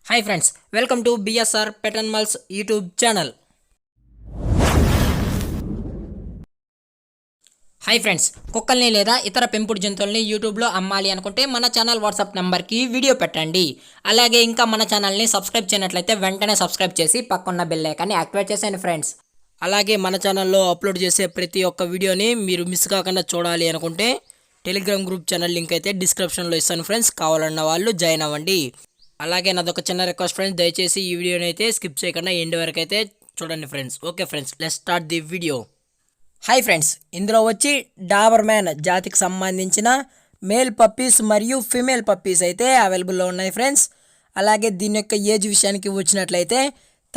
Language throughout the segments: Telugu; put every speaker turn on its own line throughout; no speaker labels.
Hi friends, welcome to BSR pet animals YouTube channel. Hi friends, కుక్కల్ని లేదా ఇతర పెంపుడు జంతువుల్ని యూట్యూబ్లో అమ్మాలి అనుకుంటే మన ఛానల్ వాట్సాప్ నెంబర్కి వీడియో పెట్టండి. అలాగే ఇంకా మన ఛానల్ని సబ్స్క్రైబ్ చేయనట్లయితే వెంటనే సబ్స్క్రైబ్ చేసి పక్కన్న బెల్ ఐకాన్ని యాక్టివేట్ చేసేయండి ఫ్రెండ్స్. అలాగే మన ఛానల్లో అప్లోడ్ చేసే ప్రతి ఒక్క వీడియోని మీరు మిస్ కాకుండా చూడాలి అనుకుంటే టెలిగ్రామ్ గ్రూప్ ఛానల్ లింక్ అయితే డిస్క్రిప్షన్లో ఇస్తాను ఫ్రెండ్స్. కావాలన్న వాళ్ళు జాయిన్ అవ్వండి. అలాగే నాదొక చిన్న రిక్వెస్ట్ ఫ్రెండ్స్, దయచేసి ఈ వీడియోని అయితే స్కిప్ చేయకుండా ఎండ్ వరకు అయితే చూడండి friends. Okay friends, let's start the video. Hi friends, ఇందులో వచ్చి డాబర్ మ్యాన్ జాతికి సంబంధించిన మేల్ పప్పీస్ మరియు ఫీమేల్ పప్పీస్ అయితే అవైలబుల్లో ఉన్నాయి ఫ్రెండ్స్. అలాగే దీని యొక్క ఏజ్ విషయానికి వచ్చినట్లయితే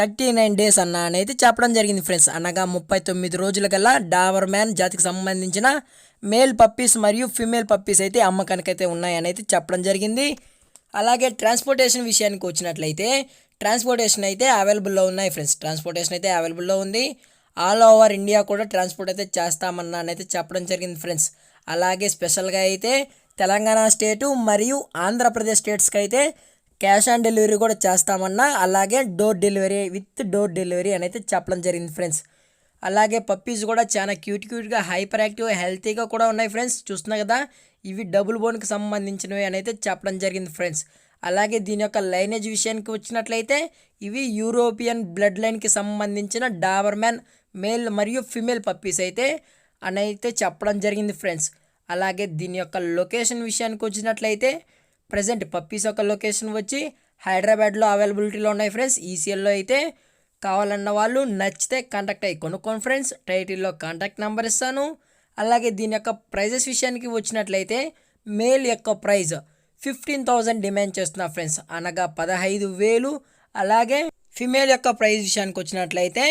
39 డేస్ అనేది చెప్పడం జరిగింది ఫ్రెండ్స్. అనగా 39 రోజుల కల్లా డాబర్ మ్యాన్ జాతికి సంబంధించిన మేల్ పప్పీస్ మరియు ఫీమేల్ పప్పీస్ అయితే అమ్మకానికి అయితే ఉన్నాయని అయితే చెప్పడం జరిగింది. అలాగే ట్రాన్స్పోర్టేషన్ విషయానికి వచ్చినట్లయితే ట్రాన్స్పోర్టేషన్ అయితే అవైలబుల్లో ఉన్నాయి ఫ్రెండ్స్. ట్రాన్స్పోర్టేషన్ అయితే అవైలబుల్లో ఉంది. ఆల్ ఓవర్ ఇండియా కూడా ట్రాన్స్పోర్ట్ అయితే చేస్తామన్నా అయితే చెప్పడం జరిగింది ఫ్రెండ్స్. అలాగే స్పెషల్గా అయితే తెలంగాణ స్టేటు మరియు ఆంధ్రప్రదేశ్ స్టేట్స్కి అయితే క్యాష్ ఆన్ డెలివరీ కూడా చేస్తామన్నా, అలాగే డోర్ డెలివరీ అని అయితే చెప్పడం జరిగింది ఫ్రెండ్స్. అలాగే పప్పీస్ కూడా చాలా క్యూట్గా హైపర్ యాక్టివ్ హెల్తీగా కూడా ఉన్నాయి ఫ్రెండ్స్. చూస్తున్నా కదా, ఇవి డబుల్ బోన్కి సంబంధించినవి అని అయితే చెప్పడం జరిగింది ఫ్రెండ్స్. అలాగే దీని యొక్క లైనేజ్ విషయానికి వచ్చినట్లయితే ఇవి యూరోపియన్ బ్లడ్ లైన్కి సంబంధించిన డాబర్ మ్యాన్ మేల్ మరియు ఫిమేల్ పప్పీస్ అయితే అని అయితే చెప్పడం జరిగింది ఫ్రెండ్స్. అలాగే దీని యొక్క లొకేషన్ విషయానికి వచ్చినట్లయితే ప్రజెంట్ పప్పీస్ యొక్క లొకేషన్ వచ్చి హైదరాబాద్లో అవైలబిలిటీలో ఉన్నాయి ఫ్రెండ్స్. ఈసీఎల్లో అయితే కావాలన్న వాళ్ళు నచ్చితే కాంటాక్ట్ అయ్యి కొనుక్కోండి ఫ్రెండ్స్. టైటిల్లో కాంటాక్ట్ నెంబర్ ఇస్తాను. అలాగే దీని యొక్క ప్రైజెస్ విషయానికి వచ్చినట్లయితే మేల్ యొక్క ప్రైజ్ 15,000 డిమాండ్ చేస్తున్నా ఫ్రెండ్స్, అనగా 15,000. అలాగే ఫిమేల్ యొక్క ప్రైజ్ విషయానికి వచ్చినట్లయితే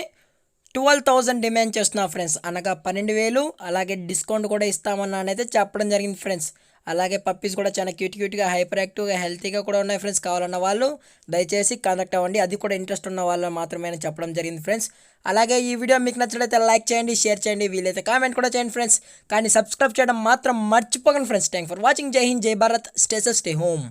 12,000 డిమాండ్ చేస్తున్నా ఫ్రెండ్స్, అనగా 12,000. అలాగే డిస్కౌంట్ కూడా ఇస్తామన్నా అయితే చెప్పడం జరిగింది ఫ్రెండ్స్. అలాగే పప్పీస్ కూడా చాలా క్యూట్గా హైపర్ యాక్టివ్గా హెల్తీగా కూడా ఉన్నాయి ఫ్రెండ్స్. కావాలన్న వాళ్ళు దయచేసి కాంటాక్ట్ అవ్వండి. అది కూడా ఇంట్రెస్ట్ ఉన్న వాళ్ళు మాత్రమే చెప్పడం జరిగింది ఫ్రెండ్స్. అలాగే ఈ వీడియో మీకు నచ్చినట్లయితే లైక్ చేయండి, షేర్ చేయండి, వీలైతే కామెంట్ కూడా చేయండి ఫ్రెండ్స్. కానీ సబ్స్క్రైబ్ చేయడం మాత్రం మర్చిపోకండి ఫ్రెండ్స్. Thank for watching. జై హింద్, జై Bharat, stay safe, stay home.